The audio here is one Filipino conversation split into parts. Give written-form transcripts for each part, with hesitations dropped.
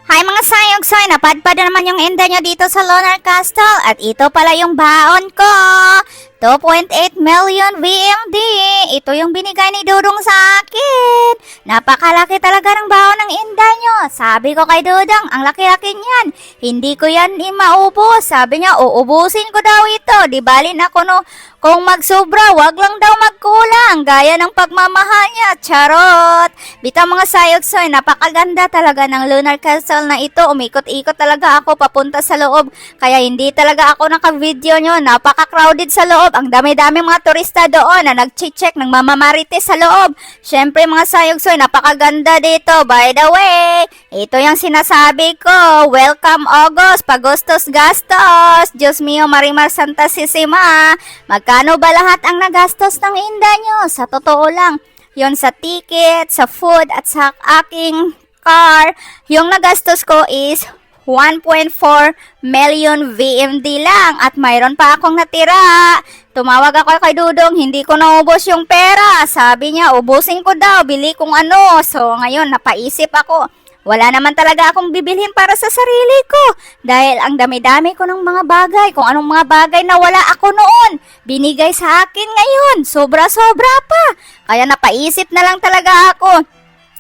Hi mga sayog-soy, napadpad na naman yung enda nyo dito sa Lunar Castle at ito pala yung baon ko. 2.8 million VMD. Ito yung binigay ni Dudong sa akin. Napakalaki talaga ng baon ng enda nyo. Sabi ko kay Dudong, ang laki-laki niyan. Hindi ko yan maubos. Sabi niya, uubusin ko daw ito. Di balin ako no, kung magsobra, wag lang daw magkulang. Gaya ng pagmamahal niya. Charot. Bitaw mga sayog-soy, napakaganda talaga ng Lunar Castle na ito. Umikot-ikot talaga ako papunta sa loob. Kaya hindi talaga ako naka-video nyo. Napaka-crowded sa loob. Ang dami-dami mga turista doon na nag-check ng mamamarites sa loob. Syempre mga sayog-soy, napakaganda dito. By the way, ito yung sinasabi ko. Welcome August, pagustos gastos. Diyos mio, Marimar Santisima. Magkano ba lahat ang nagastos ng inda nyo? Sa totoo lang, yon sa ticket, sa food, at sa aking car, yung nagastos ko is 1.4 million VMD lang at mayroon pa akong natira. Tumawag ako kay Dudong, hindi ko naubos yung pera. Sabi niya, ubusin ko daw, bili kung ano. So ngayon, napaisip ako. Wala naman talaga akong bibilhin para sa sarili ko. Dahil ang dami-dami ko ng mga bagay, kung anong mga bagay na wala ako noon, binigay sa akin ngayon. Sobra-sobra pa. Kaya napaisip na lang talaga ako.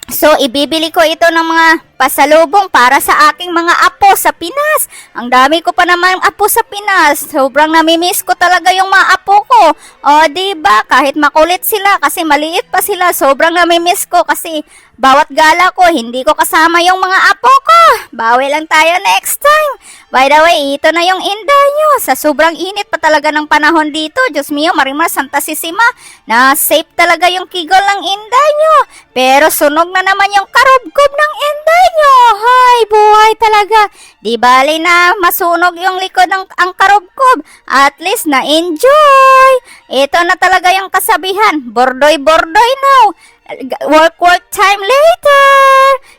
So, ibibili ko ito ng mga pasalubong para sa aking mga apo sa Pinas. Ang dami ko pa naman apo sa Pinas. Sobrang namimiss ko talaga yung mga apo ko. O, diba? Kahit makulit sila kasi maliit pa sila. Sobrang namimiss ko kasi bawat gala ko, hindi ko kasama yung mga apo ko. Bawi lang tayo next time. By the way, ito na yung inda nyo. Sa sobrang init pa talaga ng panahon dito. Diyos mio, Marimar Santisima, na safe talaga yung kigol ng inda nyo. Pero sunog na naman yung karubkob ng inda nyo. Hay, buhay talaga. Di bali na masunog yung likod ng ang karubkob. At least na-enjoy. Ito na talaga yung kasabihan. Bordoy-bordoy now. Work time later.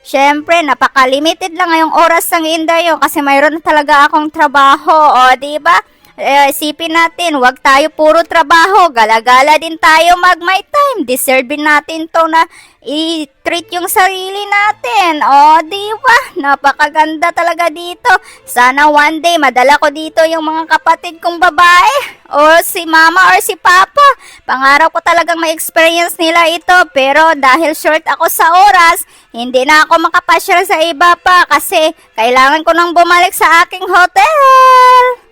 Syempre, napaka-limited lang ngayong oras ng indayo kasi mayroon talaga akong trabaho. O, diba? Isipin natin, wag tayo puro trabaho. Gala-gala din tayo mag-my time. Deserve natin to na i-treat yung sarili natin. O, diba? Napakaganda talaga dito. Sana one day madala ko dito yung mga kapatid kong babae. O si mama or si papa. Pangarap ko talagang ma-experience nila ito. Pero dahil short ako sa oras, hindi na ako makapasyal sa iba pa kasi kailangan ko nang bumalik sa aking hotel.